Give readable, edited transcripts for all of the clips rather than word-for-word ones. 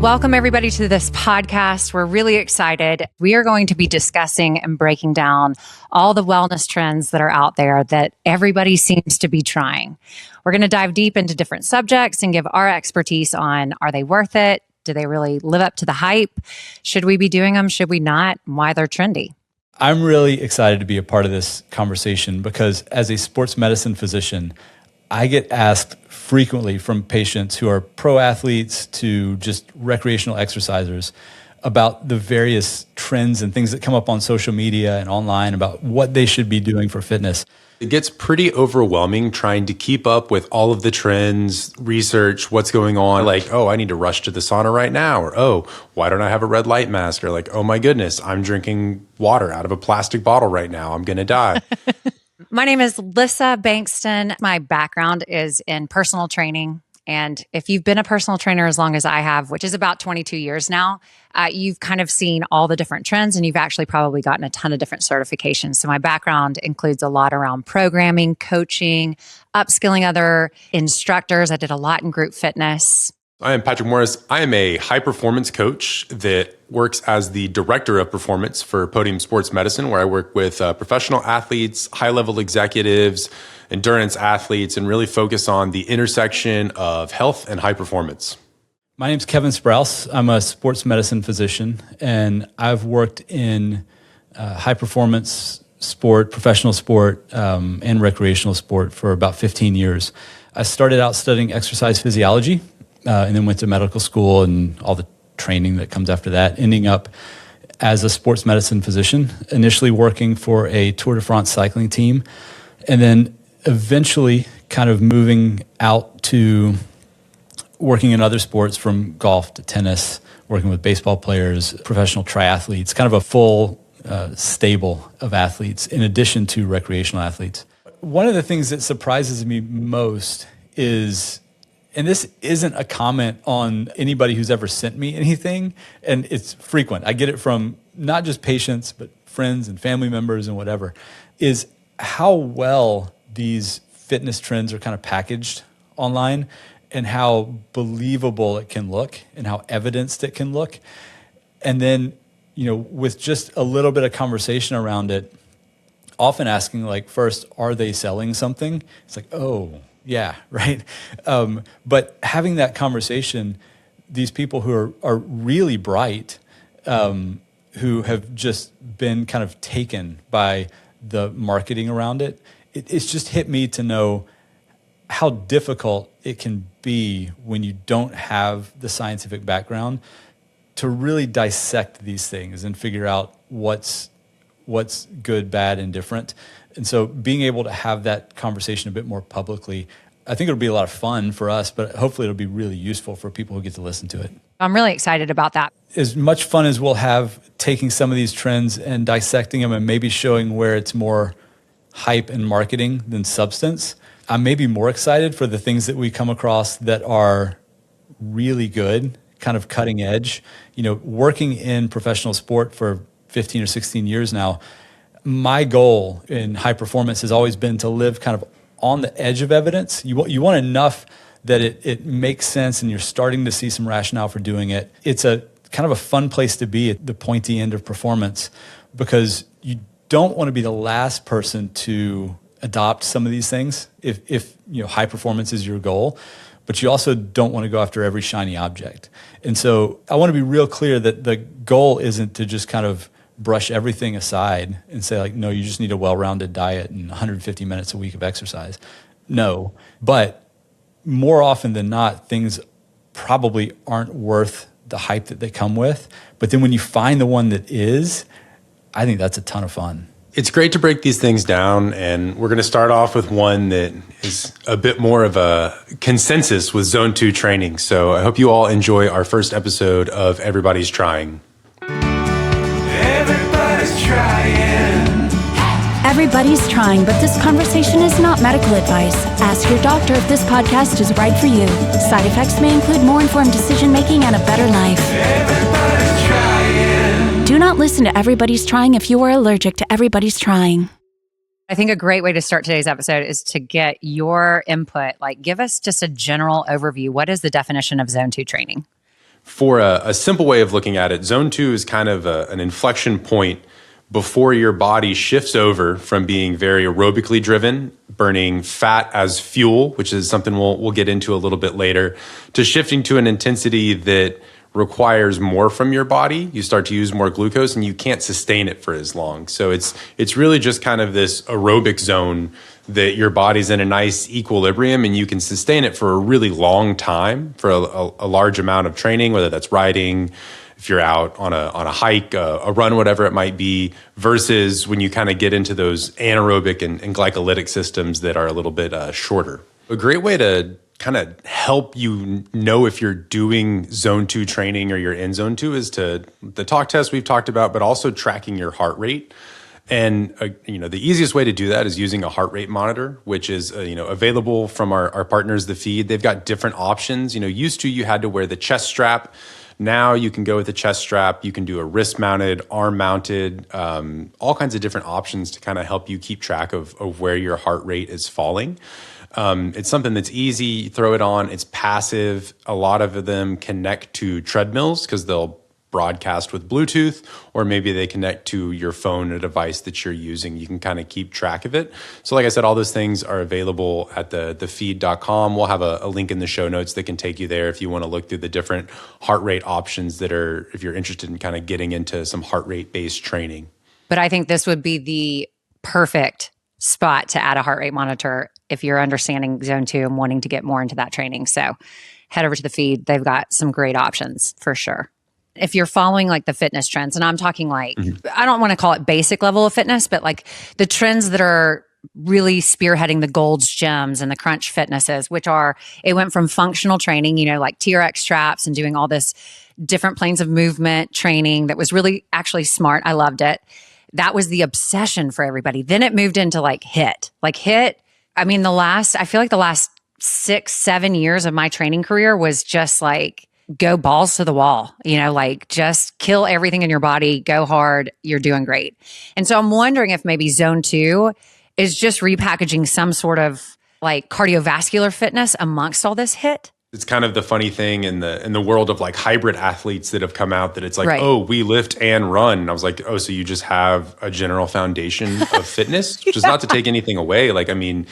Welcome, everybody, to this podcast. We're really excited. We are going to be discussing and breaking down all the wellness trends that are out there that everybody seems to be trying. We're going to dive deep into different subjects and give our expertise on, are they worth it? Do they really live up to the hype? Should we be doing them? Should we not? And why they're trendy? I'm really excited to be a part of this conversation because as a sports medicine physician, I get asked frequently from patients who are pro athletes to just recreational exercisers about the various trends and things that come up on social media and online about what they should be doing for fitness. It gets pretty overwhelming trying to keep up with all of the trends, research, what's going on. Like, oh, I need to rush to the sauna right now. Or, oh, why don't I have a red light mask? Or like, oh my goodness, I'm drinking water out of a plastic bottle right now. I'm going to die. My name is Lissa Bankston. My background is in personal training. And if you've been a personal trainer as long as I have, which is about 22 years now, you've kind of seen all the different trends and you've actually probably gotten a ton of different certifications. So my background includes a lot around programming, coaching, upskilling other instructors. I did a lot in group fitness. I am Patrick Morris. I am a high performance coach that works as the director of performance for Podium Sports Medicine, where I work with professional athletes, high level executives, endurance athletes, and really focus on the intersection of health and high performance. My name's Kevin Sprouse. I'm a sports medicine physician, and I've worked in high performance sport, professional sport, and recreational sport for about 15 years. I started out studying exercise physiology, and then went to medical school and all the training that comes after that, ending up as a sports medicine physician, initially working for a Tour de France cycling team, and then eventually kind of moving out to working in other sports from golf to tennis, working with baseball players, professional triathletes, kind of a full stable of athletes in addition to recreational athletes. One of the things that surprises me most is, and this isn't a comment on anybody who's ever sent me anything, and it's frequent. I get it from not just patients, but friends and family members and whatever, is how well these fitness trends are kind of packaged online and how believable it can look and how evidenced it can look. And then, with just a little bit of conversation around it, often asking like, first, are they selling something? It's like, oh, yeah, right. But having that conversation, these people who are really bright, who have just been kind of taken by the marketing around it, it's just hit me to know how difficult it can be when you don't have the scientific background to really dissect these things and figure out what's good, bad, and different. And so being able to have that conversation a bit more publicly, I think it'll be a lot of fun for us, but hopefully it'll be really useful for people who get to listen to it. I'm really excited about that. As much fun as we'll have taking some of these trends and dissecting them and maybe showing where it's more hype and marketing than substance, I'm maybe more excited for the things that we come across that are really good, kind of cutting edge. Working in professional sport for 15 or 16 years now, my goal in high performance has always been to live kind of on the edge of evidence. You want enough that it makes sense and you're starting to see some rationale for doing it. It's a kind of a fun place to be at the pointy end of performance because you don't want to be the last person to adopt some of these things if high performance is your goal, but you also don't want to go after every shiny object. And so I want to be real clear that the goal isn't to just kind of brush everything aside and say like, no, you just need a well-rounded diet and 150 minutes a week of exercise. No, but more often than not, things probably aren't worth the hype that they come with. But then when you find the one that is, I think that's a ton of fun. It's great to break these things down, and we're going to start off with one that is a bit more of a consensus with Zone 2 training. So I hope you all enjoy our first episode of Everybody's Trying. Everybody's trying. Everybody's trying, but this conversation is not medical advice. Ask your doctor if this podcast is right for you. Side effects may include more informed decision-making and a better life. Everybody's trying. Do not listen to Everybody's Trying if you are allergic to Everybody's Trying. I think a great way to start today's episode is to get your input. Like, give us just a general overview. What is the definition of Zone 2 training? for a simple way of looking at it, zone 2 is kind of an inflection point before your body shifts over from being very aerobically driven, burning fat as fuel, which is something we'll get into a little bit later, to shifting to an intensity that requires more from your body. You start to use more glucose and you can't sustain it for as long. So it's really just kind of this aerobic zone that your body's in a nice equilibrium and you can sustain it for a really long time for a large amount of training, whether that's riding, if you're out on a hike, a run, whatever it might be, versus when you kind of get into those anaerobic and glycolytic systems that are a little bit shorter. A great way to kind of help you know if you're doing zone 2 training or you're in zone 2 is to the talk test we've talked about, but also tracking your heart rate. And the easiest way to do that is using a heart rate monitor, which is available from our partners, The Feed. They've got different options. Used to you had to wear the chest strap. Now you can go with the chest strap. You can do a wrist mounted, arm mounted, all kinds of different options to kind of help you keep track of where your heart rate is falling. It's something that's easy. You throw it on. It's passive. A lot of them connect to treadmills because they'll broadcast with Bluetooth, or maybe they connect to your phone, a device that you're using. You can kind of keep track of it. So like I said, all those things are available at thefeed.com. We'll have a link in the show notes that can take you there if you want to look through the different heart rate options that are, if you're interested in kind of getting into some heart rate based training. But I think this would be the perfect spot to add a heart rate monitor if you're understanding zone 2 and wanting to get more into that training. So head over to The Feed. They've got some great options for sure. If you're following like the fitness trends, and I'm talking like, I don't want to call it basic level of fitness, but like the trends that are really spearheading the Gold's Gyms and the Crunch Fitnesses, which are, it went from functional training, like TRX straps and doing all this different planes of movement training that was really actually smart. I loved it. That was the obsession for everybody. Then it moved into like HIIT. Like HIIT, I feel like the last 6-7 years of my training career was just like, go balls to the wall, like just kill everything in your body, go hard, you're doing great. And so I'm wondering if maybe zone 2 is just repackaging some sort of like cardiovascular fitness amongst all this HIIT. It's kind of the funny thing in the world of like hybrid athletes that have come out that it's like, Right. Oh, we lift and run. And I was like, oh, so you just have a general foundation of fitness, which is not to take anything away. Like, I mean,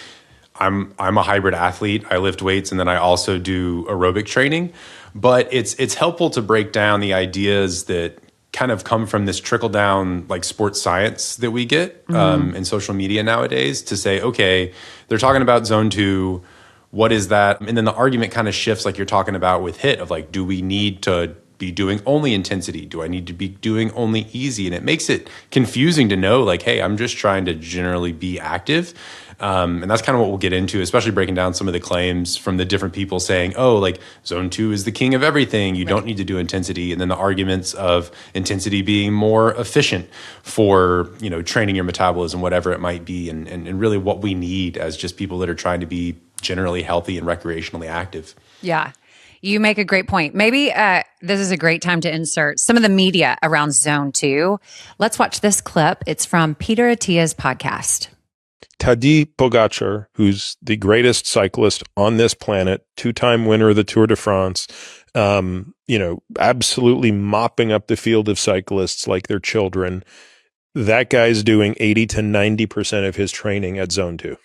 I'm a hybrid athlete. I lift weights and then I also do aerobic training. But it's helpful to break down the ideas that kind of come from this trickle down like sports science that we get in social media nowadays to say, okay, they're talking about zone 2. What is that? And then the argument kind of shifts like you're talking about with HIIT of like, do we need to be doing only intensity? Do I need to be doing only easy? And it makes it confusing to know like, hey, I'm just trying to generally be active. And that's kind of what we'll get into, especially breaking down some of the claims from the different people saying, oh, like zone 2 is the king of everything. You don't need to do intensity. And then the arguments of intensity being more efficient for, training your metabolism, whatever it might be. And really what we need as just people that are trying to be generally healthy and recreationally active. Yeah. You make a great point. Maybe this is a great time to insert some of the media around zone 2. Let's watch this clip. It's from Peter Attia's podcast. Tadej Pogačar, who's the greatest cyclist on this planet, 2-time winner of the Tour de France, absolutely mopping up the field of cyclists like they're children. That guy's doing 80 to 90% of his training at zone 2.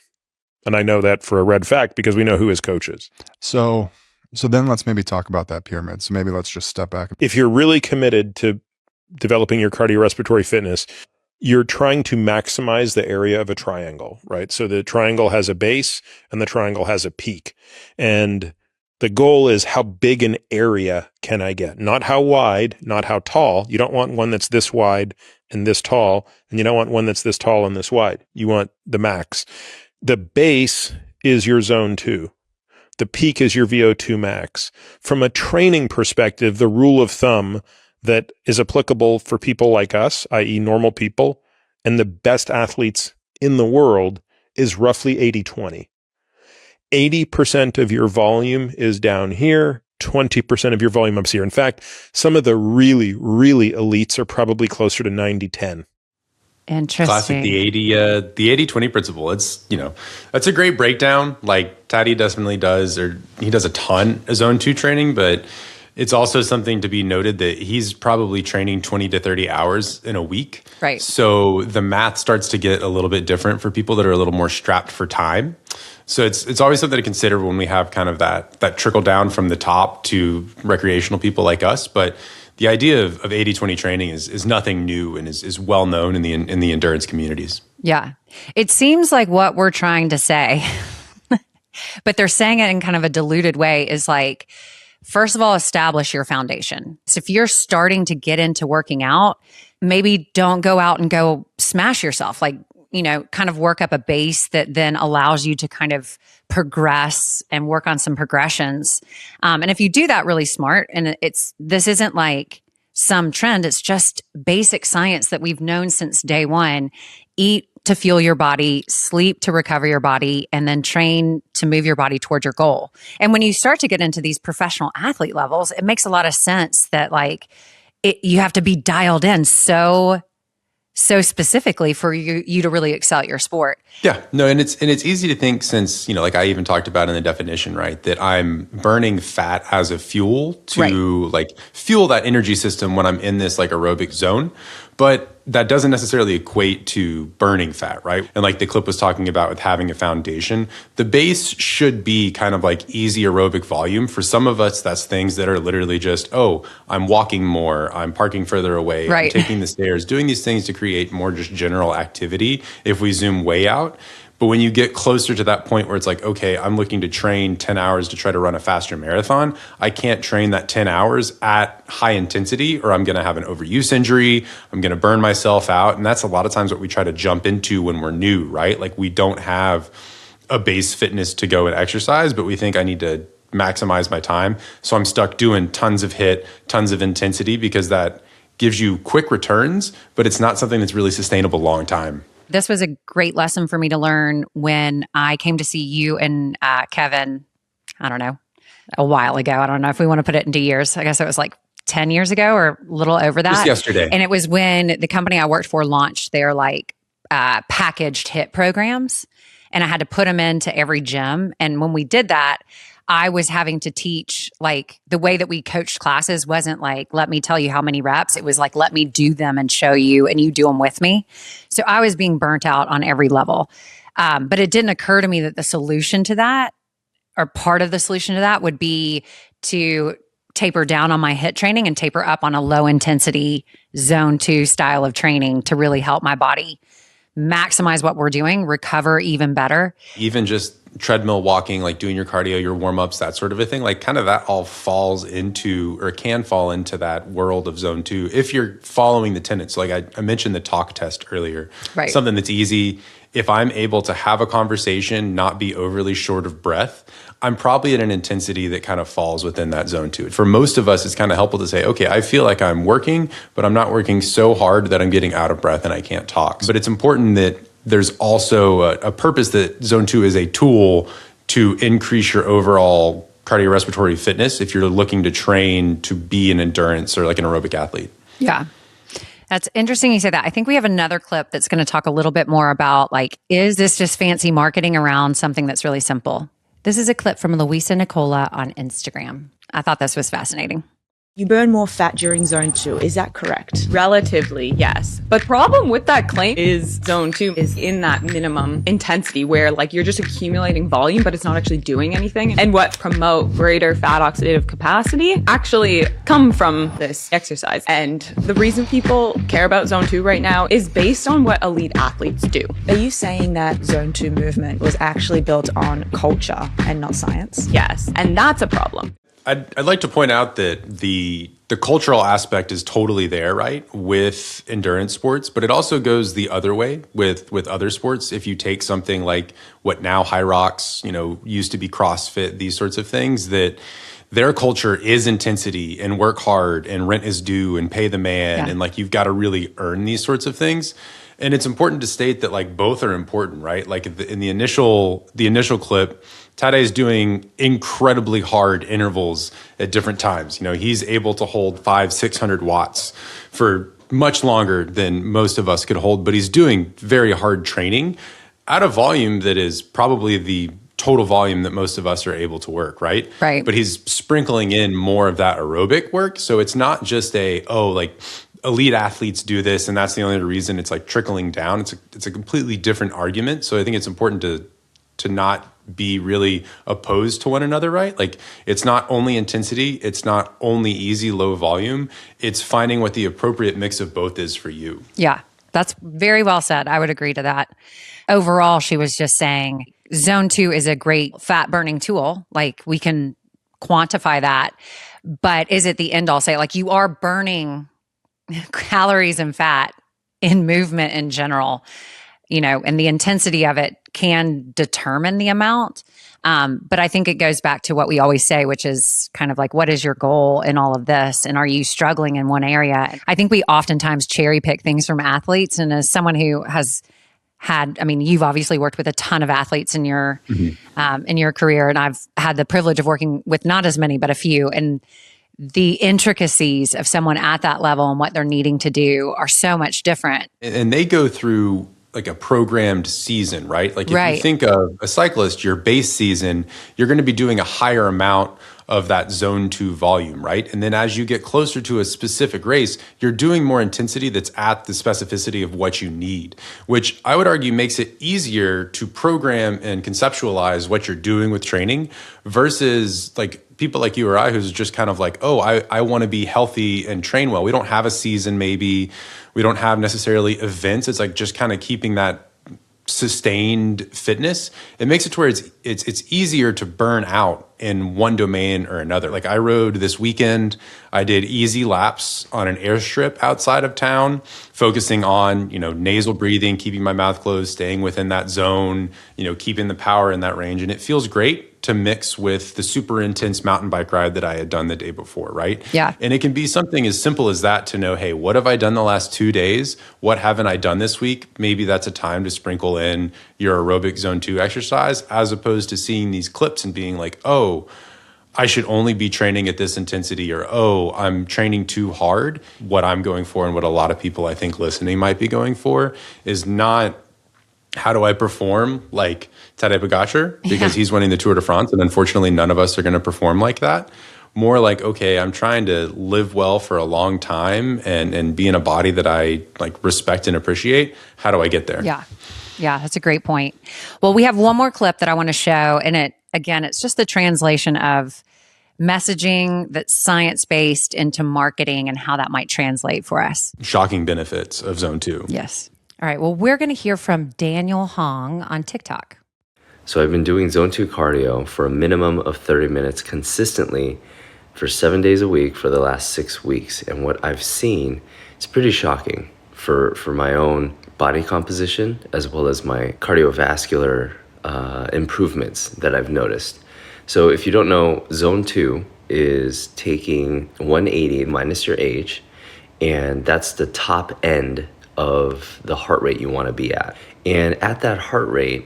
And I know that for a red fact because we know who his coach is. So then let's maybe talk about that pyramid. So maybe let's just step back. If you're really committed to developing your cardiorespiratory fitness, you're trying to maximize the area of a triangle, right? So the triangle has a base and the triangle has a peak. And the goal is how big an area can I get? Not how wide, not how tall. You don't want one that's this wide and this tall, and you don't want one that's this tall and this wide. You want the max. The base is your zone 2. The peak is your VO2 max. From a training perspective, the rule of thumb that is applicable for people like us, i.e. normal people, and the best athletes in the world is roughly 80-20. 80% of your volume is down here, 20% of your volume up here. In fact, some of the really, really elites are probably closer to 90-10. Interesting. Classic, the 80-20 principle. It's, that's a great breakdown. Like Taddy definitely does, or he does a ton of zone 2 training, but It's also something to be noted that he's probably training 20 to 30 hours in a week. Right. So the math starts to get a little bit different for people that are a little more strapped for time. So it's always something to consider when we have kind of that trickle down from the top to recreational people like us. But the idea of 80-20 training is nothing new and is well known in the endurance communities. Yeah. It seems like what we're trying to say, but they're saying it in kind of a diluted way, is like, first of all, establish your foundation. So if you're starting to get into working out, maybe don't go out and go smash yourself. Like, kind of work up a base that then allows you to kind of progress and work on some progressions. And if you do that really smart, and this isn't like some trend, it's just basic science that we've known since day one. Eat to fuel your body, sleep to recover your body, and then train to move your body toward your goal. And when you start to get into these professional athlete levels, it makes a lot of sense that you have to be dialed in so specifically for you to really excel at your sport. Yeah, no, and it's easy to think, since, like I even talked about in the definition, right, that I'm burning fat as a fuel to fuel that energy system when I'm in this aerobic zone. But that doesn't necessarily equate to burning fat, right? And like the clip was talking about with having a foundation, the base should be kind of like easy aerobic volume. For some of us, that's things that are literally just, I'm walking more, I'm parking further away, right, I'm taking the stairs, doing these things to create more just general activity if we zoom way out. But when you get closer to that point where it's like, okay, I'm looking to train 10 hours to try to run a faster marathon, I can't train that 10 hours at high intensity or I'm going to have an overuse injury. I'm going to burn myself out. And that's a lot of times what we try to jump into when we're new, right? Like we don't have a base fitness to go and exercise, but we think I need to maximize my time. So I'm stuck doing tons of HIIT, tons of intensity, because that gives you quick returns, but it's not something that's really sustainable long time. This was a great lesson for me to learn when I came to see you and Kevin, I don't know, a while ago. I don't know if we want to put it into years. I guess it was like 10 years ago or a little over that. Just yesterday. And it was when the company I worked for launched their packaged HIIT programs. And I had to put them into every gym. And when we did that, I was having to teach, the way that we coached classes wasn't let me tell you how many reps. It was let me do them and show you, and you do them with me. So I was being burnt out on every level. But it didn't occur to me that the solution to that, or part of the solution to that, would be to taper down on my HIIT training and taper up on a low intensity zone 2 style of training to really help my body maximize what we're doing, recover even better. Even just treadmill walking, doing your cardio, your warm-ups, that sort of a thing, kind of that all falls into, or can fall into, that world of zone 2 if you're following the tenets. I mentioned the talk test earlier. Right. Something that's easy. If I'm able to have a conversation, not be overly short of breath, I'm probably at an intensity that kind of falls within that zone 2. For most of us, it's kind of helpful to say, okay, I feel like I'm working, but I'm not working so hard that I'm getting out of breath and I can't talk. But it's important that there's also a purpose, that zone 2 is a tool to increase your overall cardiorespiratory fitness if you're looking to train to be an endurance or an aerobic athlete. Yeah. That's interesting you say that. I think we have another clip that's going to talk a little bit more about is this just fancy marketing around something that's really simple? This is a clip from Luisa Nicola on Instagram. I thought this was fascinating. You burn more fat during zone 2. Is that correct? Relatively, yes. But problem with that claim is zone 2 is in that minimum intensity where you're just accumulating volume, but it's not actually doing anything. And what promote greater fat oxidative capacity actually come from this exercise. And the reason people care about zone 2 right now is based on what elite athletes do. Are you saying that zone 2 movement was actually built on culture and not science? Yes. And that's a problem. I'd like to point out that the cultural aspect is totally there, right, with endurance sports, but it also goes the other way with other sports. If you take something like what now High Rocks, used to be CrossFit, these sorts of things, that their culture is intensity and work hard and rent is due and pay the man, and you've got to really earn these sorts of things. And it's important to state that both are important, right? In the initial clip, Tadej is doing incredibly hard intervals at different times. He's able to hold 500-600 watts for much longer than most of us could hold, but he's doing very hard training at a volume that is probably the total volume that most of us are able to work, right? Right. But he's sprinkling in more of that aerobic work. So it's not just like elite athletes do this and that's the only reason. It's like trickling down. It's a completely different argument. So I think it's important to not be really opposed to one another, right? Like it's not only intensity, it's not only easy, low volume. It's finding what the appropriate mix of both is for you. Yeah, that's very well said. I would agree to that. Overall, she was just saying zone 2 is a great fat burning tool. Like we can quantify that, but is it the end all say? Like you are burning calories and fat in movement in general, and the intensity of it can determine the amount. But I think it goes back to what we always say, which is kind of like, what is your goal in all of this? And are you struggling in one area? I think we oftentimes cherry pick things from athletes. And as someone who has you've obviously worked with a ton of athletes in your career, and I've had the privilege of working with not as many, but a few. And the intricacies of someone at that level and what they're needing to do are so much different. And they go through like a programmed season, right? Like if you think of a cyclist, your base season, you're going to be doing a higher amount of that zone 2 volume, right? And then as you get closer to a specific race, you're doing more intensity that's at the specificity of what you need, which I would argue makes it easier to program and conceptualize what you're doing with training versus like people like you or I who's just kind of like, oh, I want to be healthy and train well. We don't have a season maybe. We don't have necessarily events. It's like just kind of keeping that sustained fitness. It makes it to where it's easier to burn out in one domain or another. Like I rode this weekend, I did easy laps on an airstrip outside of town, focusing on, nasal breathing, keeping my mouth closed, staying within that zone, keeping the power in that range. And it feels great to mix with the super intense mountain bike ride that I had done the day before, right? Yeah. And it can be something as simple as that to know, hey, what have I done the last 2 days? What haven't I done this week? Maybe that's a time to sprinkle in your aerobic zone 2 exercise, as opposed to seeing these clips and being like, oh, I should only be training at this intensity, or, oh, I'm training too hard. What I'm going for and what a lot of people I think listening might be going for is not how do I perform like Tadej Pogacar because he's winning the Tour de France, and unfortunately none of us are going to perform like that. More like, okay, I'm trying to live well for a long time and be in a body that I like respect and appreciate. How do I get there? Yeah, that's a great point. Well, we have one more clip that I want to show, and it's just the translation of messaging that's science-based into marketing and how that might translate for us. Shocking benefits of zone 2. Yes. All right. Well, we're going to hear from Daniel Hong on TikTok. So I've been doing zone 2 cardio for a minimum of 30 minutes consistently for 7 days a week for the last 6 weeks. And what I've seen is pretty shocking for my own body composition as well as my cardiovascular improvements that I've noticed. So if you don't know, zone 2 is taking 180 minus your age, and that's the top end of the heart rate you want to be at. And at that heart rate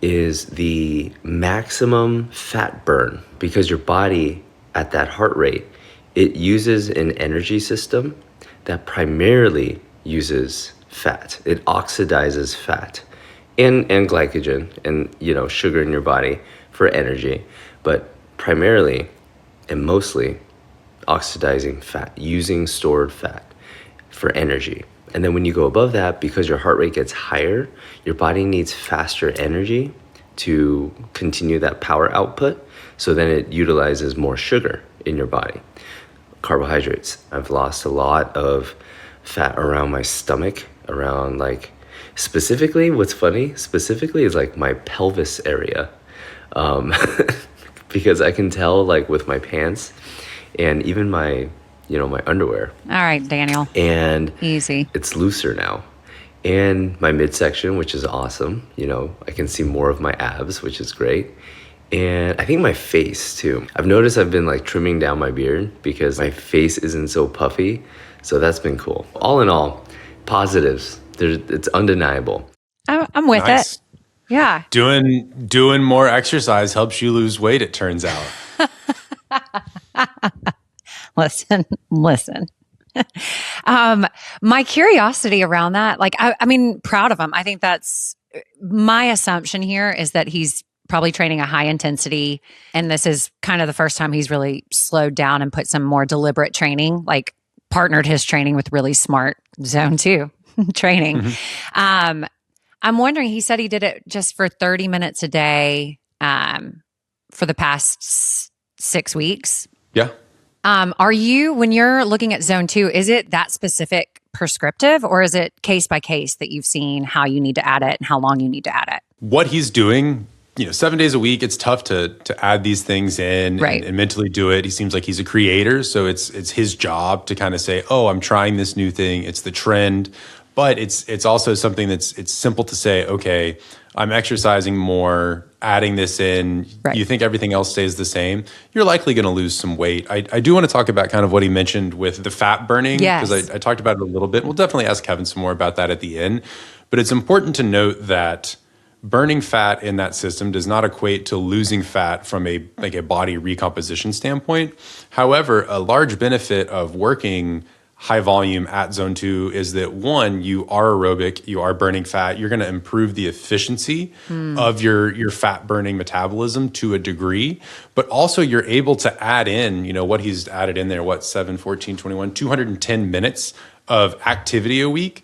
is the maximum fat burn, because your body at that heart rate, it uses an energy system that primarily uses fat. It oxidizes fat and glycogen and sugar in your body for energy, but primarily and mostly oxidizing fat, using stored fat for energy. And then when you go above that, because your heart rate gets higher, your body needs faster energy to continue that power output. So then it utilizes more sugar in your body. Carbohydrates. I've lost a lot of fat around my stomach, around specifically, what's funny, is like my pelvis area. Because I can tell with my pants and even my my underwear. All right, Daniel. And easy. It's looser now. And my midsection, which is awesome. I can see more of my abs, which is great. And I think my face too. I've noticed I've been trimming down my beard because my face isn't so puffy. So that's been cool. All in all, positives. It's undeniable. I'm with it. Yeah. Doing more exercise helps you lose weight, it turns out. Listen. My curiosity around that, I mean, proud of him. I think that's my assumption here is that he's probably training a high intensity. And this is kind of the first time he's really slowed down and put some more deliberate training, like partnered his training with really smart zone 2 training. I'm wondering, he said he did it just for 30 minutes a day for the past 6 weeks. Yeah. Are you, when you're looking at zone 2, is it that specific prescriptive, or is it case by case that you've seen how you need to add it and how long you need to add it? What he's doing, 7 days a week, it's tough to add these things in and mentally do it. He seems like he's a creator, so it's his job to kind of say, oh, I'm trying this new thing. It's the trend. But it's also something it's simple to say, okay, I'm exercising more, adding this in. Right. You think everything else stays the same, you're likely going to lose some weight. I do want to talk about kind of what he mentioned with the fat burning, because I talked about it a little bit. We'll definitely ask Kevin some more about that at the end. But it's important to note that burning fat in that system does not equate to losing fat from a body recomposition standpoint. However, a large benefit of working high volume at zone 2 is that, one, you are aerobic, you are burning fat, you're going to improve the efficiency of your fat burning metabolism to a degree, but also you're able to add in, what he's added in there, 7, 14, 21, 210 minutes of activity a week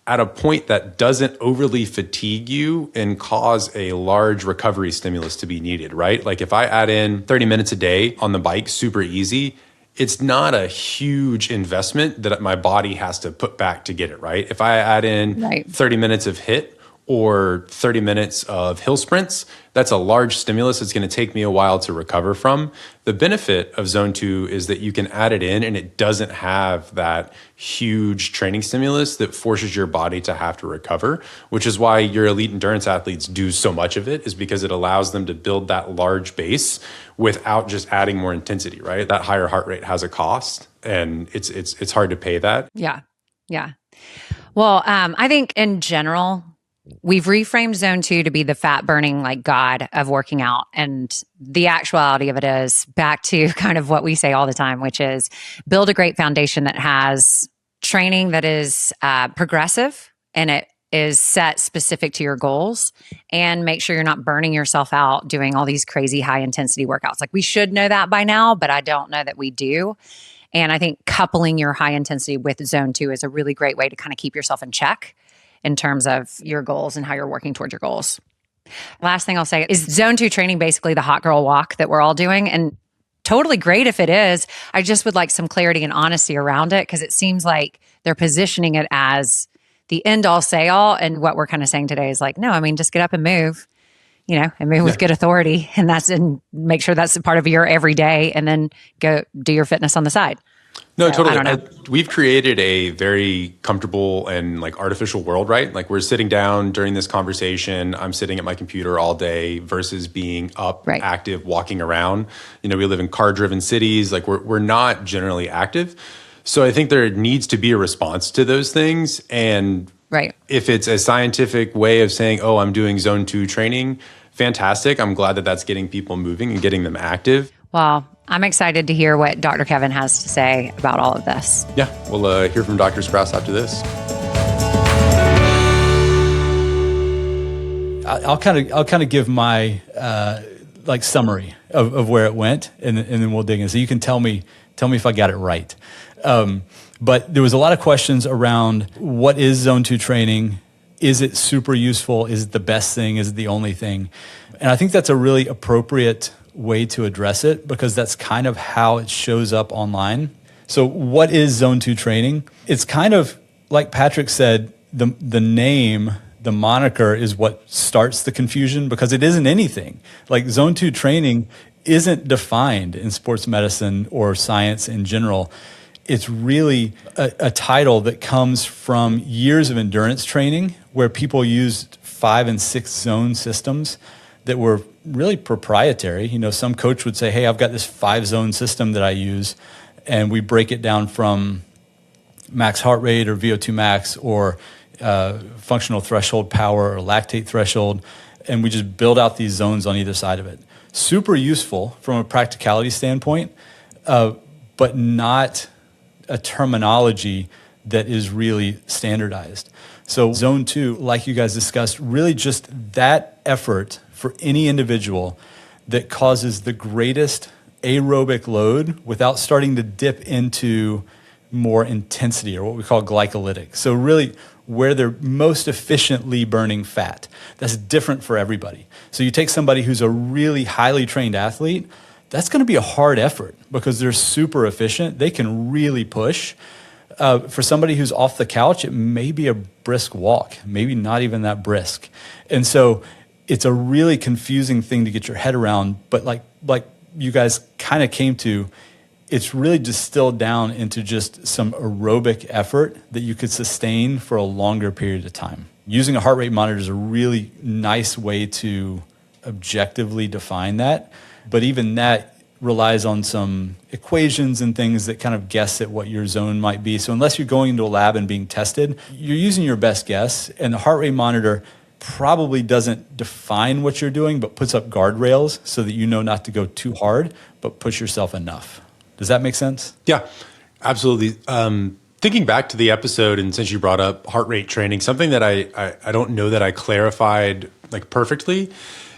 at a point that doesn't overly fatigue you and cause a large recovery stimulus to be needed, right? Like if I add in 30 minutes a day on the bike, super easy, it's not a huge investment that my body has to put back to get it, right? If I add in 30 minutes of HIIT or 30 minutes of hill sprints, that's a large stimulus. It's going to take me a while to recover from. The benefit of zone 2 is that you can add it in and it doesn't have that huge training stimulus that forces your body to have to recover, which is why your elite endurance athletes do so much of it, is because it allows them to build that large base without just adding more intensity, right? That higher heart rate has a cost, and it's hard to pay that. Yeah. Well, I think in general, we've reframed zone 2 to be the fat burning god of working out. And the actuality of it is back to kind of what we say all the time, which is build a great foundation that has training that is progressive and it is set specific to your goals, and make sure you're not burning yourself out doing all these crazy high intensity workouts. Like, we should know that by now, but I don't know that we do. And I think coupling your high intensity with zone 2 is a really great way to kind of keep yourself in check in terms of your goals and how you're working towards your goals. Last thing I'll say is zone 2 training basically the hot girl walk that we're all doing? And totally great if it is. I just would like some clarity and honesty around it, because it seems like they're positioning it as the end all say all. And what we're kind of saying today is no, I mean, just get up and move, and move with good authority. And make sure that's a part of your everyday, and then go do your fitness on the side. No, totally. We've created a very comfortable and artificial world, right? We're sitting down during this conversation. I'm sitting at my computer all day versus being up, active, walking around. We live in car-driven cities. We're not generally active. So I think there needs to be a response to those things. And if it's a scientific way of saying, oh, I'm doing zone 2 training, fantastic. I'm glad that that's getting people moving and getting them active. Well, I'm excited to hear what Dr. Kevin has to say about all of this. Yeah, we'll hear from Dr. Sprouse after this. I'll kind of give my summary of where it went, and then we'll dig in. So you can tell me if I got it right. But there was a lot of questions around what is zone 2 training? Is it super useful? Is it the best thing? Is it the only thing? And I think that's a really appropriate way to address it, because that's kind of how it shows up online. So what is zone 2 training? It's kind of like Patrick said, the name, the moniker is what starts the confusion, because it isn't anything. Zone 2 training isn't defined in sports medicine or science in general. It's really a title that comes from years of endurance training where people used 5 and 6 zone systems that were really proprietary. Some coach would say, hey, I've got this 5-zone system that I use, and we break it down from max heart rate or VO2 max or functional threshold power or lactate threshold, and we just build out these zones on either side of it. Super useful from a practicality standpoint, but not a terminology that is really standardized. So zone 2, like you guys discussed, really just that effort for any individual that causes the greatest aerobic load without starting to dip into more intensity, or what we call glycolytic. So really where they're most efficiently burning fat. That's different for everybody. So you take somebody who's a really highly trained athlete, that's going to be a hard effort because they're super efficient. They can really push. For somebody who's off the couch, it may be a brisk walk, maybe not even that brisk. And so it's a really confusing thing to get your head around. But like you guys kind of came to, it's really distilled down into just some aerobic effort that you could sustain for a longer period of time. Using a heart rate monitor is a really nice way to objectively define that. But even that relies on some equations and things that kind of guess at what your zone might be. So unless you're going into a lab and being tested, you're using your best guess. And the heart rate monitor probably doesn't define what you're doing, but puts up guardrails so that you know not to go too hard, but push yourself enough. Does that make sense? Yeah, absolutely. Thinking back to the episode, and since you brought up heart rate training, something that I don't know that I clarified like perfectly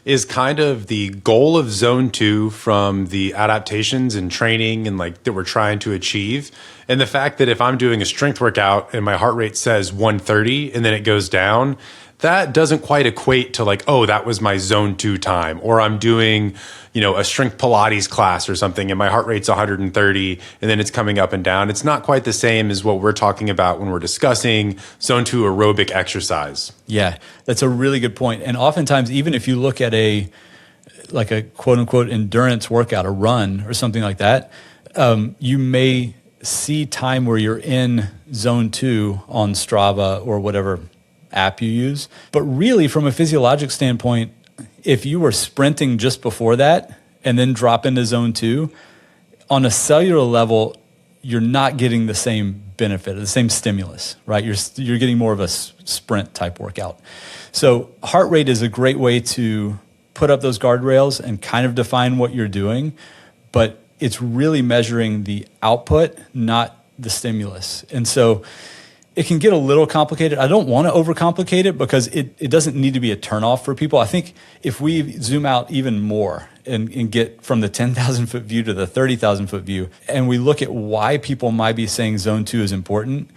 is kind of the goal of zone 2 from the adaptations and training and like that we're trying to achieve. And the fact that if I'm doing a strength workout and my heart rate says 130 and then it goes down, that doesn't quite equate to like, oh, that was my zone 2 time. Or I'm doing, a strength Pilates class or something and my heart rate's 130 and then it's coming up and down. It's not quite the same as what we're talking about when we're discussing zone 2 aerobic exercise. Yeah, that's a really good point. And oftentimes, even if you look at a quote unquote endurance workout, a run or something like that, you may see time where you're in zone 2 on Strava or whatever app you use. But really, from a physiologic standpoint, if you were sprinting just before that and then drop into zone 2, on a cellular level, you're not getting the same benefit, the same stimulus, right? You're getting more of a sprint type workout. So heart rate is a great way to put up those guardrails and kind of define what you're doing, but it's really measuring the output, not the stimulus. And so it can get a little complicated. I don't want to overcomplicate it because it doesn't need to be a turnoff for people. I think if we zoom out even more and get from the 10,000 foot view to the 30,000 foot view, and we look at why people might be saying zone 2 is important,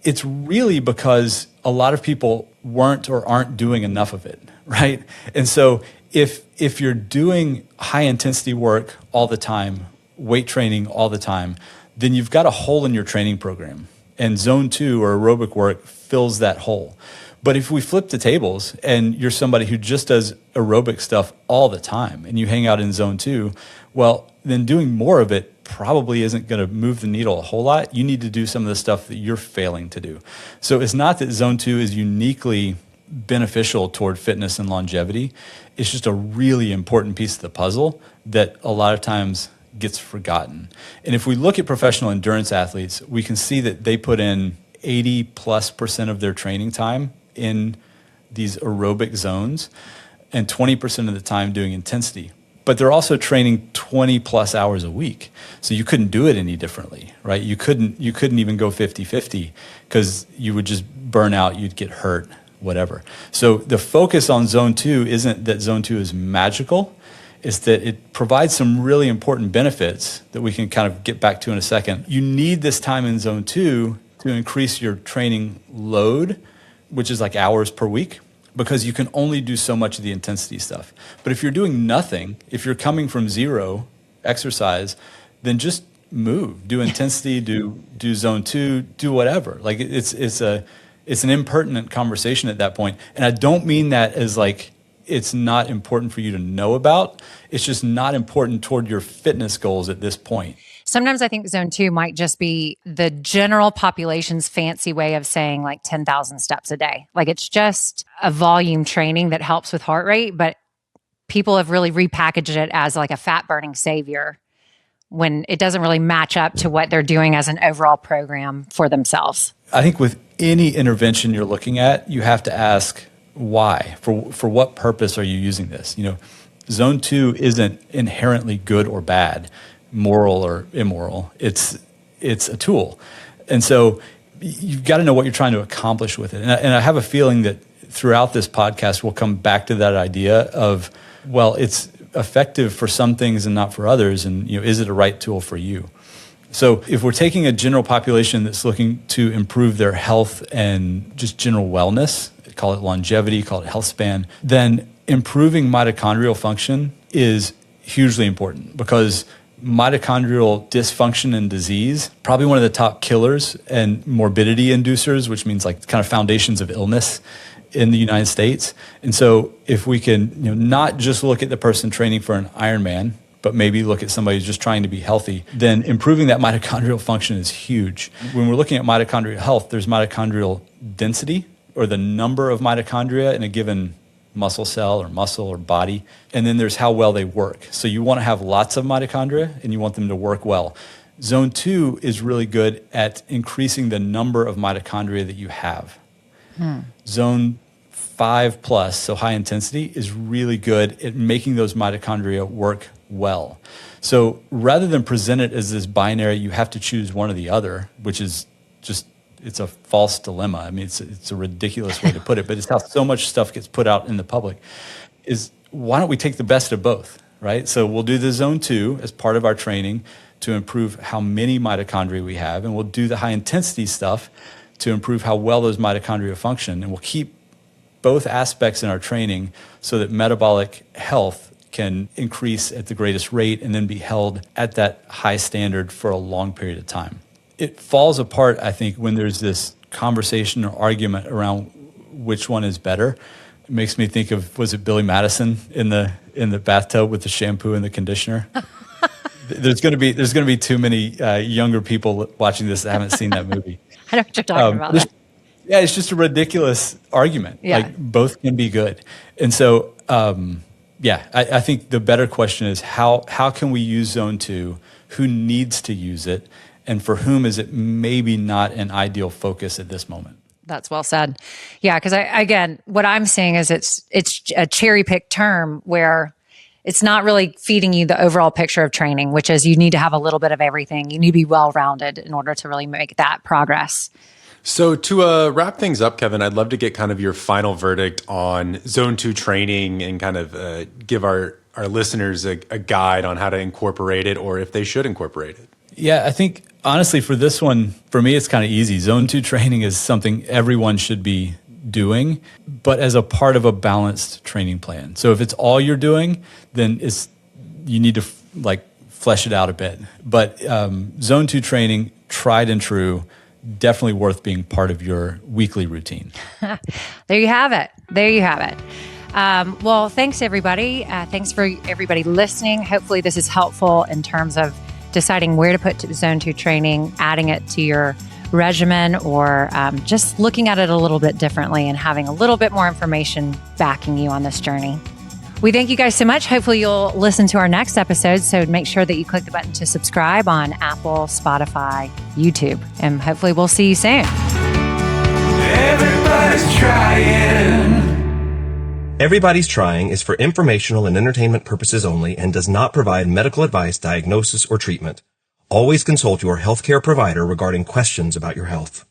it's really because a lot of people weren't or aren't doing enough of it, right? And so if you're doing high intensity work all the time, weight training all the time, then you've got a hole in your training program. And zone 2 or aerobic work fills that hole. But if we flip the tables and you're somebody who just does aerobic stuff all the time and you hang out in zone 2, well, then doing more of it probably isn't going to move the needle a whole lot. You need to do some of the stuff that you're failing to do. So it's not that zone 2 is uniquely beneficial toward fitness and longevity. It's just a really important piece of the puzzle that a lot of times gets forgotten. And if we look at professional endurance athletes, we can see that they put in 80+% of their training time in these aerobic zones and 20% of the time doing intensity. But they're also training 20 plus hours a week. So you couldn't do it any differently, right? You couldn't even go 50-50 because you would just burn out, you'd get hurt, whatever. So the focus on zone 2 isn't that zone 2 is magical. Is that it provides some really important benefits that we can kind of get back to in a second. You need this time in zone 2 to increase your training load, which is like hours per week, because you can only do so much of the intensity stuff. But if you're doing nothing, if you're coming from zero exercise, then just move, do intensity, do zone 2, do whatever. Like it's an impertinent conversation at that point. And I don't mean that as like, it's not important for you to know about. It's just not important toward your fitness goals at this point. Sometimes I think zone 2 might just be the general population's fancy way of saying like 10,000 steps a day. Like it's just a volume training that helps with heart rate, but people have really repackaged it as like a fat burning savior when it doesn't really match up to what they're doing as an overall program for themselves. I think with any intervention you're looking at, you have to ask, why? For what purpose are you using this? Zone 2 isn't inherently good or bad, moral or immoral. It's a tool. And so you've got to know what you're trying to accomplish with it. And I have a feeling that throughout this podcast, we'll come back to that idea of, well, it's effective for some things and not for others. And, is it a right tool for you? So if we're taking a general population that's looking to improve their health and just general wellness, call it longevity, call it health span, then improving mitochondrial function is hugely important, because mitochondrial dysfunction and disease, probably one of the top killers and morbidity inducers, which means like kind of foundations of illness in the United States. And so if we can not just look at the person training for an Ironman, but maybe look at somebody who's just trying to be healthy, then improving that mitochondrial function is huge. When we're looking at mitochondrial health, there's mitochondrial density, or the number of mitochondria in a given muscle cell or muscle or body. And then there's how well they work. So you want to have lots of mitochondria and you want them to work well. Zone 2 is really good at increasing the number of mitochondria that you have. Zone 5 plus, so high intensity, is really good at making those mitochondria work well. So rather than present it as this binary, you have to choose one or the other, which is just, it's a false dilemma. I mean, it's a ridiculous way to put it, but it's how so much stuff gets put out in the public, is why don't we take the best of both, right? So we'll do the Zone 2 as part of our training to improve how many mitochondria we have, and we'll do the high intensity stuff to improve how well those mitochondria function, and we'll keep both aspects in our training so that metabolic health can increase at the greatest rate and then be held at that high standard for a long period of time. It falls apart, I think, when there's this conversation or argument around which one is better. It makes me think of, was it Billy Madison in the bathtub with the shampoo and the conditioner? There's going to be too many younger people watching this that haven't seen that movie. I know what you're talking about. Yeah, it's just a ridiculous argument. Yeah. Like, both can be good. And so, I think the better question is how can we use Zone 2? Who needs to use it? And for whom is it maybe not an ideal focus at this moment? That's well said. Yeah, because again, what I'm seeing is it's a cherry picked term where it's not really feeding you the overall picture of training, which is you need to have a little bit of everything. You need to be well-rounded in order to really make that progress. So to wrap things up, Kevin, I'd love to get kind of your final verdict on Zone 2 training and kind of give our listeners a guide on how to incorporate it, or if they should incorporate it. Yeah, I think honestly for this one, for me, it's kind of easy. Zone 2 training is something everyone should be doing, but as a part of a balanced training plan. So if it's all you're doing, then you need to flesh it out a bit. But Zone 2 training, tried and true, definitely worth being part of your weekly routine. There you have it. Well, thanks everybody. Thanks for everybody listening. Hopefully this is helpful in terms of deciding where to put Zone 2 training, adding it to your regimen, or just looking at it a little bit differently and having a little bit more information backing you on this journey. We thank you guys so much. Hopefully you'll listen to our next episode. So make sure that you click the button to subscribe on Apple, Spotify, YouTube, and hopefully we'll see you soon. Everybody's trying. Everybody's Trying is for informational and entertainment purposes only and does not provide medical advice, diagnosis, or treatment. Always consult your healthcare provider regarding questions about your health.